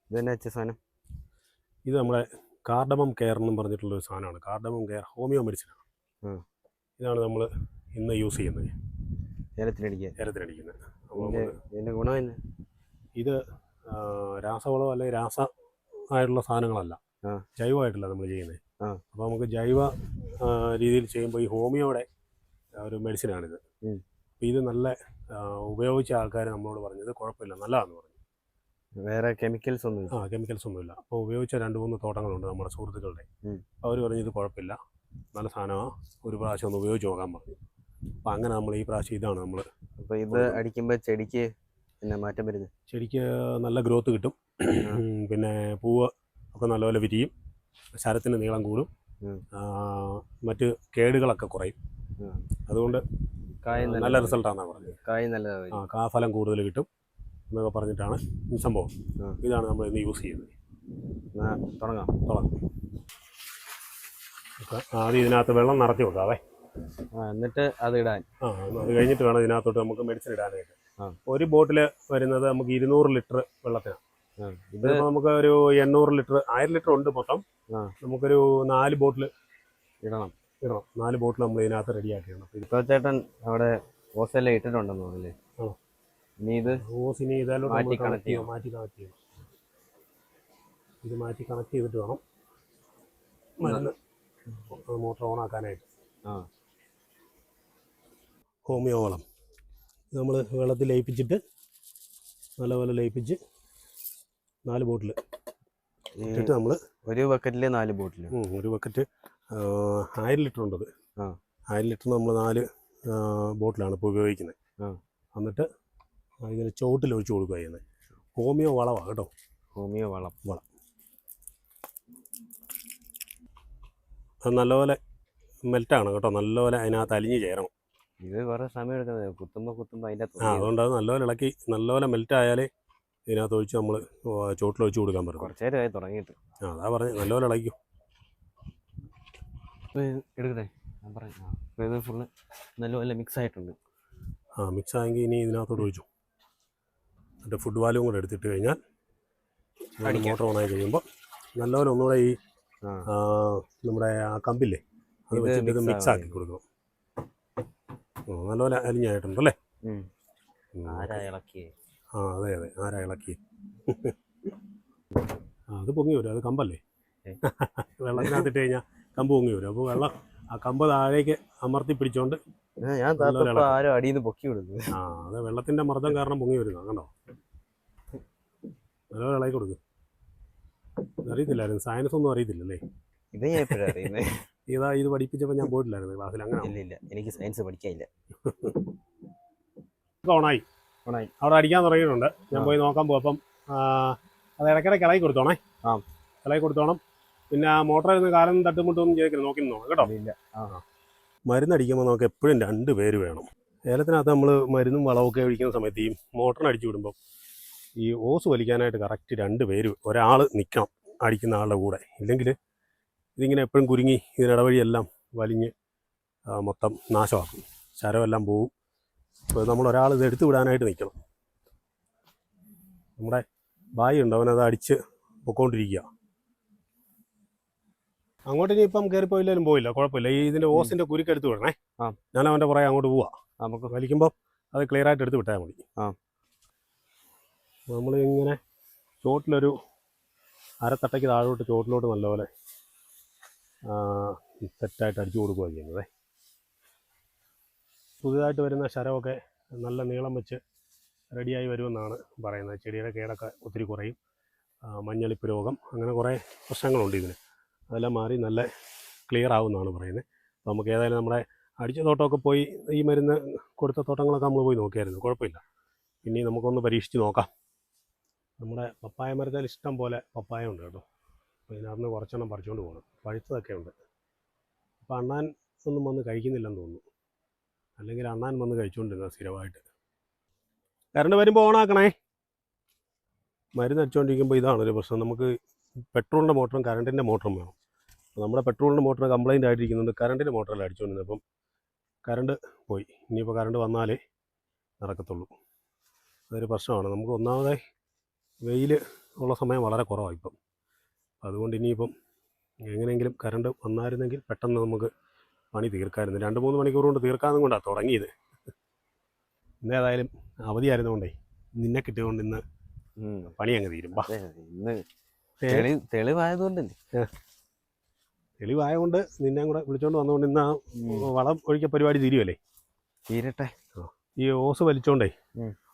ഇതെന്നാ വെച്ച സാധനം? ഇത് നമ്മുടെ കാർഡമം കെയർ എന്നും പറഞ്ഞിട്ടുള്ളൊരു സാധനമാണ്. കാർഡമം കെയർ ഹോമിയോ മെഡിസിനാണ്. ഇതാണ് നമ്മൾ ഇന്ന് യൂസ് ചെയ്യുന്നത് ഏലത്തിനടിക്കുന്നത്. ഇതിൻ്റെ ഗുണം തന്നെ ഇത് രാസവളം അല്ലെങ്കിൽ ആയിട്ടുള്ള സാധനങ്ങളല്ല, ജൈവമായിട്ടല്ല നമ്മൾ ചെയ്യുന്നത്. അപ്പോൾ നമുക്ക് ജൈവ രീതിയിൽ ചെയ്യുമ്പോൾ ഈ ഹോമിയോയുടെ ഒരു മെഡിസിനാണിത്. ഇത് നല്ല ഉപയോഗിച്ച ആൾക്കാർ നമ്മളോട് പറഞ്ഞത് കുഴപ്പമില്ല, നല്ലതാണെന്ന് പറഞ്ഞു. വേറെ കെമിക്കൽസ് ഒന്നും കെമിക്കൽസ് ഒന്നുമില്ല. അപ്പോൾ ഉപയോഗിച്ച 2-3 തോട്ടങ്ങളുണ്ട് നമ്മുടെ സുഹൃത്തുക്കളുടെ. അവർ പറഞ്ഞു ഇത് കുഴപ്പമില്ല, നല്ല സാധനമാണ്, ഒരു പ്രാവശ്യം ഒന്ന് ഉപയോഗിച്ച് നോക്കാൻ പറഞ്ഞു. അപ്പോൾ അങ്ങനെ നമ്മൾ ഈ പ്രാവശ്യം ഇതാണ് നമ്മൾ. അപ്പോൾ ഇത് അടിക്കുമ്പോൾ ചെടിക്ക് പിന്നെ മാറ്റം വരുന്നത്? ചെടിക്ക് നല്ല ഗ്രോത്ത് കിട്ടും, പിന്നെ പൂവ് ഒക്കെ നല്ലപോലെ വിരിയും, ശരത്തിന് നീളം കൂടും, മറ്റ് കേടുകളൊക്കെ കുറയും. അതുകൊണ്ട് നല്ല റിസൾട്ടാണെന്നാണ് പറഞ്ഞത്. കാഫലം കൂടുതൽ കിട്ടും എന്നൊക്കെ പറഞ്ഞിട്ടാണ് ഈ സംഭവം. ഇതാണ് നമ്മൾ ഇന്ന് യൂസ് ചെയ്യുന്നത്. തുടങ്ങാം. ആദ്യം ഇതിനകത്ത് വെള്ളം നിറച്ച് വെക്കാവേ, എന്നിട്ട് അത് ഇടാൻ. അത് കഴിഞ്ഞിട്ട് വേണം ഇതിനകത്തോട്ട് നമുക്ക് മെഡിസിൻ ഇടാനായിട്ട്. ഒരു ബോട്ടിൽ വരുന്നത് നമുക്ക് 200 ലിറ്റർ വെള്ളത്തിനാണ്. ഇതിപ്പോൾ നമുക്ക് ഒരു 800 ലിറ്റർ 1000 ലിറ്റർ ഉണ്ട് മൊത്തം. നമുക്കൊരു 4 ബോട്ടിൽ ഇടണം. 4 ബോട്ടിൽ നമ്മൾ ഇതിനകത്ത് റെഡിയാക്കിയാണ്. ഇപ്പോൾ ചേട്ടൻ അവിടെ ഓസെല്ലാം ഇട്ടിട്ടുണ്ടെന്ന് തോന്നുന്നില്ലേ? ഇനി ഇത് ഓസിനി ഇതെല്ലാം മാറ്റി കണക്ട് ചെയ്യണം. ഇത് മാറ്റി കണക്ട് ചെയ്തിട്ട് വേണം മരുന്ന് മോട്ടർ ഓൺ ആക്കാനായിട്ട്. ഹോമിയോ വളം ഇത് നമ്മൾ വെള്ളത്തിൽ ലയിപ്പിച്ചിട്ട് നല്ലപോലെ ലയിപ്പിച്ച് 4 ബോട്ടിൽ ഇട്ടിട്ട് നമ്മൾ ഒരു ബക്കറ്റിൽ 4 ബോട്ടിൽ, ഒരു ബക്കറ്റ് 1000 ലിറ്റർ ഉണ്ടത്. 1000 ലിറ്ററിന് നമ്മൾ 4 ബോട്ടിലാണ് ഇപ്പോൾ ഉപയോഗിക്കുന്നത്. എന്നിട്ട് ഇങ്ങനെ ചോട്ടിൽ ഒഴിച്ച് കൊടുക്കുക ചെയ്യുന്നത്. ഹോമിയോ വളമാണ് കേട്ടോ, ഹോമിയോ വളം. അത് നല്ലപോലെ മെൽറ്റാണ് കേട്ടോ, നല്ലപോലെ അതിനകത്ത് അലിഞ്ഞ് ചേരണം. ഇത് കുറേ സമയം എടുക്കുന്നത്, കുത്തുമ്പോൾ അതിൻ്റെ അതുകൊണ്ട് അത് നല്ലപോലെ ഇളക്കി നല്ലപോലെ മെൽറ്റായാലേ ഇതിനകത്ത് ഒഴിച്ച് നമ്മൾ ചോട്ടിലൊഴിച്ച് കൊടുക്കാൻ പറ്റും. കുറച്ച് നേരമായി തുടങ്ങിയിട്ട്. അതാ പറഞ്ഞത്, നല്ലപോലെ ഇളക്കും. എടുക്കട്ടെ, ഞാൻ പറയാം. ഇത് ഫുള്ള് നല്ലപോലെ മിക്സ് ആയിട്ടുണ്ട്. മിക്സ് ആയെങ്കിൽ ഇനി ഇതിനകത്തോട്ട് ഒഴിച്ചു. എന്നിട്ട് ഫുഡ് വാല്യൂം കൂടെ എടുത്തിട്ട് കഴിഞ്ഞാൽ മോട്ടർ ഓണായി കഴിയുമ്പോൾ നല്ലപോലെ ഒന്നുകൂടെ ഈ നമ്മുടെ ആ കമ്പില്ലേ അത് വെച്ചിട്ട് ഇത് മിക്സ് ആക്കി കൊടുക്കണം. നല്ലപോലെ അലിഞ്ഞായിട്ടുണ്ടല്ലേ? അതെ ആരാ ഇളക്കി? അത് പൊങ്ങി വരും, അത് കമ്പല്ലേ. വെള്ളത്തിനകത്തിട്ട് കഴിഞ്ഞാൽ കമ്പ് പൊങ്ങി വരും. അപ്പോൾ വെള്ളം ആ കമ്പ് താഴേക്ക് അമർത്തി പിടിച്ചോണ്ട് ആരും അടിയിൽ നിന്ന് പൊക്കി വിടുന്നു. അത് വെള്ളത്തിന്റെ മർദ്ദം കാരണം പൊങ്ങി വരുന്ന കണ്ടോ. നല്ലപോലെ ഇളക്കി കൊടുക്കും. അറിയത്തില്ലായിരുന്നു, സയൻസ് ഒന്നും അറിയത്തില്ലല്ലേ? ഇത് ഞാൻ എപ്പോഴും അറിയുന്നത്. ഇത് പഠിപ്പിച്ചപ്പോൾ ഞാൻ പോയിട്ടില്ലായിരുന്നു ക്ലാസ്സിൽ. അങ്ങനെ ഇല്ല, എനിക്ക് സയൻസ് പഠിക്കാനില്ല. ഓണായി അവിടെ അടിക്കാൻ തുടങ്ങിയിട്ടുണ്ട്. ഞാൻ പോയി നോക്കാൻ പോകും. അപ്പം അത് ഇടയ്ക്കിടയ്ക്ക് ഇളക്കി കൊടുത്തോണേ. ഇളക്കി കൊടുത്തോണം. പിന്നെ മോട്ടറിൽ നിന്ന് കാലം തട്ടുമുട്ടൊന്നും ചെയ്തില്ല, നോക്കി നോക്കണം കേട്ടോ. മരുന്നടിക്കുമ്പോൾ നമുക്ക് എപ്പോഴും 2 പേര് വേണം. ഏലത്തിനകത്ത് നമ്മൾ മരുന്നും വളമൊക്കെ ഒഴിക്കുന്ന സമയത്ത് ഈ മോട്ടറിന് അടിച്ചു വിടുമ്പോൾ ഈ ഓസ് വലിക്കാനായിട്ട് കറക്റ്റ് 2 പേര്, ഒരാൾ നിൽക്കണം അടിക്കുന്ന ആളുടെ കൂടെ. ഇല്ലെങ്കിൽ ഇതിങ്ങനെ എപ്പോഴും കുരുങ്ങി ഇതിനിടവഴിയെല്ലാം വലിഞ്ഞ് മൊത്തം നാശമാക്കും, ശരമെല്ലാം പോവും. അപ്പോൾ നമ്മൾ ഒരാൾ ഇത് എടുത്തു വിടാനായിട്ട് നിൽക്കണം. നമ്മുടെ ബായി ഉണ്ട്, അവനത് അടിച്ച് പൊക്കോണ്ടിരിക്കുക. അങ്ങോട്ട് ഇനി ഇപ്പം കയറിപ്പോയില്ലാലും പോയില്ല, കുഴപ്പമില്ല. ഈ ഇതിൻ്റെ ഓസിൻ്റെ കുരുക്കെടുത്ത് വിടണേ. ഞാൻ അവൻ്റെ പുറകെ അങ്ങോട്ട് പോവാം. നമുക്ക് വലിക്കുമ്പോൾ അത് ക്ലിയർ ആയിട്ട് എടുത്ത് വിട്ടാൽ മതി. നമ്മൾ ഇങ്ങനെ ചോട്ടിലൊരു അരത്തട്ടയ്ക്ക് താഴോട്ട് ചോട്ടിലോട്ട് നല്ലപോലെ സെറ്റായിട്ട് അടിച്ചു കൊടുക്കുകയാണ് ചെയ്യുന്നത്. പുതിയതായിട്ട് വരുന്ന ശരമൊക്കെ നല്ല നീളം വെച്ച് റെഡിയായി വരുമെന്നാണ് പറയുന്നത്. ചെടിയുടെ കേടൊക്കെ ഒത്തിരി കുറയും, മഞ്ഞളിപ്പ് രോഗം, അങ്ങനെ കുറേ പ്രശ്നങ്ങളുണ്ട് ഇതിന്. അതെല്ലാം മാറി നല്ല ക്ലിയർ ആവുമെന്നാണ് പറയുന്നത്. അപ്പോൾ നമുക്ക് ഏതായാലും നമ്മുടെ അടിച്ച തോട്ടമൊക്കെ പോയി ഈ മരുന്ന് കൊടുത്ത തോട്ടങ്ങളൊക്കെ നമ്മൾ പോയി നോക്കിയായിരുന്നു, കുഴപ്പമില്ല. ഇനി നമുക്കൊന്ന് പരീക്ഷിച്ച് നോക്കാം. നമ്മുടെ പപ്പായ മരത്തിൽ ഇഷ്ടം പോലെ പപ്പായ ഉണ്ട് കേട്ടോ. അപ്പോൾ ഇതിനകത്ത് കുറച്ചെണ്ണം പറിച്ചുകൊണ്ട് പോകണം, പഴുത്തതൊക്കെ ഉണ്ട്. അപ്പോൾ അണ്ണാൻ ഒന്നും വന്ന് കഴിക്കുന്നില്ലെന്ന് തോന്നുന്നു, അല്ലെങ്കിൽ അണ്ണാൻ വന്ന് കഴിച്ചുകൊണ്ടിരുന്നത് സ്ഥിരമായിട്ട്. കറണ്ട് വരുമ്പോൾ ഓണാക്കണേ. മരുന്ന് അടിച്ചുകൊണ്ടിരിക്കുമ്പോൾ ഇതാണൊരു പ്രശ്നം. നമുക്ക് പെട്രോളിൻ്റെ മോട്ടറും കറണ്ടിൻ്റെ മോട്ടറും വേണം. അപ്പോൾ നമ്മുടെ പെട്രോളിൻ്റെ മോട്ടർ കംപ്ലൈൻ്റ് ആയിട്ടിരിക്കുന്നുണ്ട്, കറണ്ടിൻ്റെ മോട്ടറല്ല അടിച്ചുകൊണ്ടിരുന്നത്. അപ്പം കറണ്ട് പോയി, ഇനിയിപ്പോൾ കറണ്ട് വന്നാലേ നടക്കത്തുള്ളൂ. അതൊരു പ്രശ്നമാണ്. നമുക്ക് ഒന്നാമതായി വെയിൽ ഉള്ള സമയം വളരെ കുറവാണ് ഇപ്പം. അതുകൊണ്ട് ഇനിയിപ്പം എങ്ങനെയെങ്കിലും കറണ്ട് വന്നായിരുന്നെങ്കിൽ പെട്ടെന്ന് നമുക്ക് പണി തീർക്കാമായിരുന്നു. 2-3 മണിക്കൂർ കൊണ്ട് തീർക്കാമെന്നും കൊണ്ടാണ് തുടങ്ങിയത്. ഇന്നേതായാലും അവധിയായിരുന്നുകൊണ്ടേ നിന്നെ കിട്ടിയതുകൊണ്ട് ഇന്ന് പണി അങ്ങ് തീരും. ഇന്ന് തെളിവായതുകൊണ്ടല്ലേ. തെളിവായതുകൊണ്ട് നിന്നെ കൂടെ വിളിച്ചോണ്ട് വന്നുകൊണ്ട് ഇന്ന് ആ വളം ഒഴിക്ക പരിപാടി തീരുമല്ലേ. തീരട്ടെ. ഈ ഓസ് വലിച്ചോണ്ടേ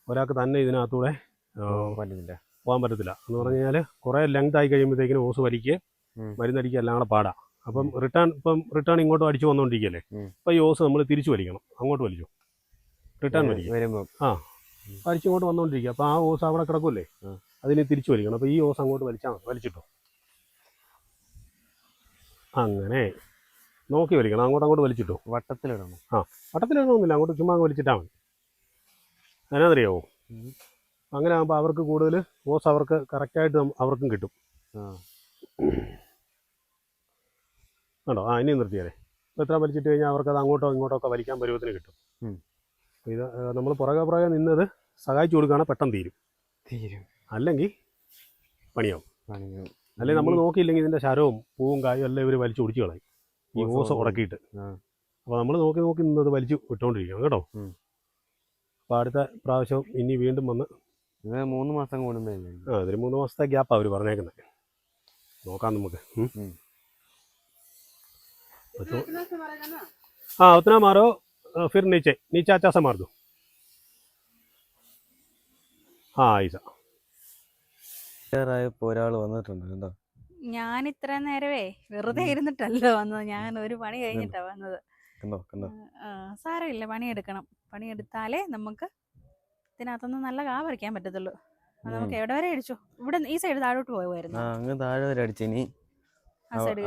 ഒരാൾക്ക് തന്നെ ഇതിനകത്തൂടെ പോകാൻ പറ്റത്തില്ല. എന്ന് പറഞ്ഞു കഴിഞ്ഞാൽ കുറേ ലെങ്ത് ആയി കഴിയുമ്പോഴത്തേക്കിനും ഓസ് വലിക്കുക മരുന്നടിക്കുക എല്ലാം കൂടെ പാടാം. അപ്പം റിട്ടേൺ ഇങ്ങോട്ടും അടിച്ചു വന്നുകൊണ്ടിരിക്കുകയല്ലേ. അപ്പം ഈ ഓസ് നമ്മൾ തിരിച്ചു വലിക്കണം. അങ്ങോട്ട് വലിച്ചു റിട്ടേൺ വലിക്കും. വലിച്ചിങ്ങോട്ട് വന്നുകൊണ്ടിരിക്കുക. അപ്പോൾ ആ ഓസ് അവിടെ കിടക്കുമല്ലേ, അതിന് തിരിച്ചു വലിക്കണം. അപ്പോൾ ഈ ഓസ് അങ്ങോട്ട് വലിച്ചാൽ മതി. വലിച്ചിട്ടോ അങ്ങനെ നോക്കി വലിക്കണം. അങ്ങോട്ട് വലിച്ചിട്ടോ. വട്ടത്തിലിടണം. വട്ടത്തിലിടണമെന്നില്ല, അങ്ങോട്ട് ചുമ്മാ അങ്ങ് വലിച്ചിട്ടാൽ മതി. അതിനറിയാവോ? അങ്ങനെ ആകുമ്പോൾ അവർക്ക് കൂടുതൽ ഓസ് അവർക്ക് കറക്റ്റായിട്ട് അവർക്കും കിട്ടും. കണ്ടോ? ഇനി നിർത്തിയാലേ. ഇപ്പോൾ എത്ര വലിച്ചിട്ട് കഴിഞ്ഞാൽ അവർക്കത് അങ്ങോട്ടോ ഇങ്ങോട്ടോ ഒക്കെ വലിക്കാൻ പരുവത്തിന് കിട്ടും. ഇത് നമ്മൾ പുറകെ നിന്നത് സഹായിച്ചു കൊടുക്കുകയാണെങ്കിൽ പെട്ടെന്ന് തീരും. അല്ലെങ്കിൽ പണിയാവും. അല്ലെങ്കിൽ നമ്മൾ നോക്കിയില്ലെങ്കിൽ ഇതിൻ്റെ ശരവും പൂവും കായും എല്ലാം ഇവർ വലിച്ചു കുടിച്ച് കളയും ഈ ഓസ് ഉടക്കിയിട്ട്. അപ്പോൾ നമ്മൾ നോക്കി നിന്നത് വലിച്ചു വിട്ടുകൊണ്ടിരിക്കണം കേട്ടോ. അപ്പോൾ അടുത്ത പ്രാവശ്യം ഇനി വീണ്ടും വന്ന് 3 മാസം കൂടുമ്പോ ഇതിന് 3 മാസത്തെ ഗ്യാപ്പാണ് അവർ പറഞ്ഞേക്കുന്നത്. നോക്കാം നമുക്ക്. उतना मारो फिर नीचे अच्छा सा मार दो. ऐसा. ഒരാൾ വന്നിട്ടുണ്ട് കേട്ടോ. ഞാൻ ഇത്ര നേരമേ വെറുതെ ഇരുന്നിട്ടല്ലോ വന്നത്. ഞാൻ ഒരു പണി കഴിഞ്ഞിട്ടാ വന്നത്. സാരമില്ല, പണിയെടുക്കണം. പണിയെടുത്താലേ നമുക്ക് ഇതിനകത്തൊന്നും നല്ല കാ പറിക്കാൻ പറ്റത്തുള്ളൂ. നമുക്ക് എവിടെ വരെ അടിച്ചു? ഇവിടെ ഈ സൈഡ് താഴോട്ട് പോയായിരുന്നു. അങ്ങ് താഴെ വരെ അടിച്ചിനി. ആ സൈഡ്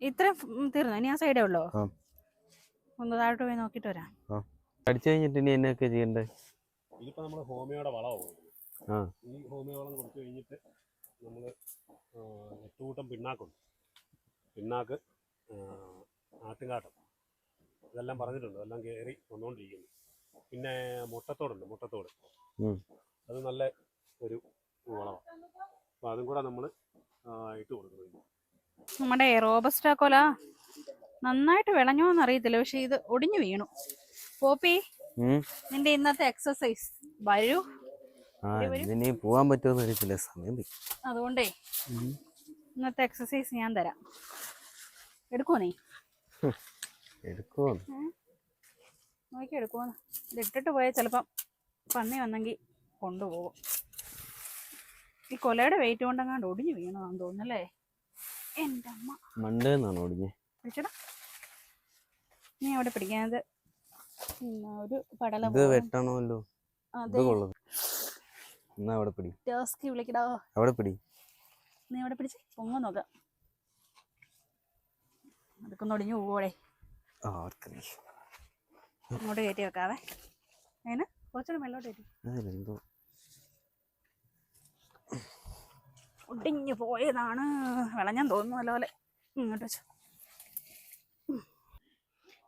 ഇത്ര തീർന്നു. ഇനി ആ സൈഡേ ഉള്ളോ? ഒന്ന് താഴോട്ട് പോയി നോക്കിട്ട് വരാം. അടിച്ചു കഴിഞ്ഞിട്ട് ഇനി എന്നൊക്കെ ചെയ്യണ്ടേ? ഇതിപ്പോ നമ്മള് ഹോമിയോടെ വളമാണ്. ഈ ഹോമിയോ വളം കൊടുത്തു കഴിഞ്ഞിട്ട് നമ്മള് 8 കൂട്ടം പിണ്ണാക്ക് ആട്ടുംകാട്ടം ഇതെല്ലാം പറഞ്ഞിട്ടുണ്ട്. എല്ലാം കയറി വന്നുകൊണ്ടിരിക്കുന്നു. പിന്നെ മുട്ടത്തോട് അത് നല്ല ഒരു വളമാണ്. അപ്പോൾ അതും കൂടെ നമ്മൾ ഇട്ട് കൊടുക്കുന്നു. നമ്മുടെ റോബസ്റ്റ കൊല നന്നായിട്ട് വിളഞ്ഞോന്ന് അറിയത്തില്ല, പക്ഷെ ഇത് ഒടിഞ്ഞു വീണു. പോപ്പി, നിന്റെ ഇന്നത്തെ എക്സസൈസ് വരൂ. പോവാൻ പറ്റുമെന്ന് അറിയത്തില്ല, സമയം. അതുകൊണ്ടേ ഇന്നത്തെ എക്സസൈസ് ഞാൻ തരാം. എടുക്കുവോ? നീ എടുക്കുവോ? നോക്കി എടുക്കുവോന്ന്. ഇതിട്ടിട്ട് പോയാൽ ചിലപ്പം പന്നി വന്നെങ്കിൽ കൊണ്ടുപോകും. ഈ കൊലയുടെ വെയിറ്റ് കൊണ്ടങ്ങാണ്ട് ഒടിഞ്ഞു വീണതാന്ന് തോന്നുന്നല്ലേ. എൻ്റെ അമ്മ മണ്ടേന്നാണ് ഒടിഞ്ഞേ. പിടിച്ചടാ, നീ അവിടെ പിടിക്കാനത് ഒരു പടല വെട്ടണമല്ലോ. വിളിക്കടാ. അവിടെ പിടി. നീ അവിടെ പിടിച്ച് പൊങ്ങ നോക്കാം. അതൊക്കെ ഒന്ന് ഒടിഞ്ഞു പോവോടെ. അങ്ങോട്ട് കയറ്റി വെക്കാതെ. അതിന് കുറച്ചുകൂടെ മെല്ലോട്ട് കയറ്റി. ഒടിഞ്ഞു പോയതാണ്. വിളഞ്ഞാൻ തോന്നുന്നു നല്ലപോലെ. ഇങ്ങോട്ട് വെച്ചു.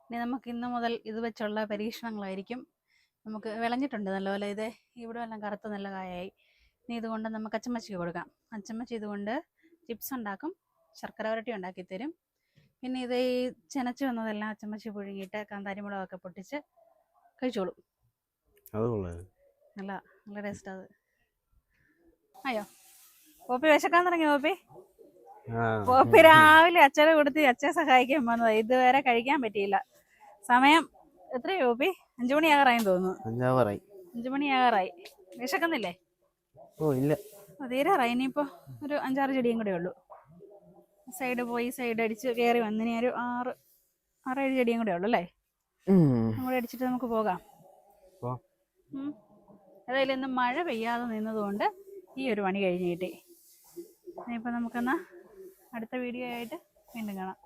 ഇനി നമുക്ക് ഇന്ന് മുതൽ ഇത് വെച്ചുള്ള പരീക്ഷണങ്ങളായിരിക്കും. നമുക്ക് വിളഞ്ഞിട്ടുണ്ട് നല്ലപോലെ. ഇത് ഇവിടെ എല്ലാം കറുത്ത നല്ല കായായി. ഇനി ഇതുകൊണ്ട് നമുക്ക് അച്ചമ്മച്ചിക്ക് കൊടുക്കാം. അച്ചമ്മച്ചി ഇതുകൊണ്ട് ചിപ്സ് ഉണ്ടാക്കും, ശർക്കര വരട്ടി ഉണ്ടാക്കി തരും. പിന്നെ ഇത് ഈ ചെനച്ച് വന്നതെല്ലാം അച്ചമ്മച്ചി പുഴുങ്ങിയിട്ട് കാന്താരിമുളകൊക്കെ പൊട്ടിച്ച് കഴിച്ചോളും. നല്ല ടേസ്റ്റ് അത്. അയ്യോ, പോപ്പി വിശക്കാൻ തുടങ്ങി. പോപ്പി രാവിലെ അച്ഛനെ കൊടുത്ത് അച്ഛനെ സഹായിക്കാൻ വന്നത്. ഇതുവരെ കഴിക്കാൻ പറ്റിയില്ല. സമയം എത്രയോ പോപ്പി? 5 മണിയാകാറായി തോന്നുന്നു. 5 മണിയാകാറായി. വിശക്കുന്നില്ലേ? ഇല്ല, തീരാറായി. ഇനിയിപ്പോ ഒരു 5-6 ചെടിയും കൂടെ ഉള്ളൂ. സൈഡ് പോയി സൈഡ് അടിച്ച് കയറി വന്നിനി ഒരു 6-7 ചെടിയും കൂടെ ഉള്ളു അല്ലേ? അങ്ങോട്ട് അടിച്ചിട്ട് നമുക്ക് പോകാം. ഏതായാലും ഇന്ന് മഴ പെയ്യാതെ നിന്നതുകൊണ്ട് ഈ ഒരു പണി കഴിഞ്ഞ് കിട്ടി. ഇനിയിപ്പോൾ നമുക്കെന്നാ അടുത്ത വീഡിയോ ആയിട്ട് വീണ്ടും കാണാം.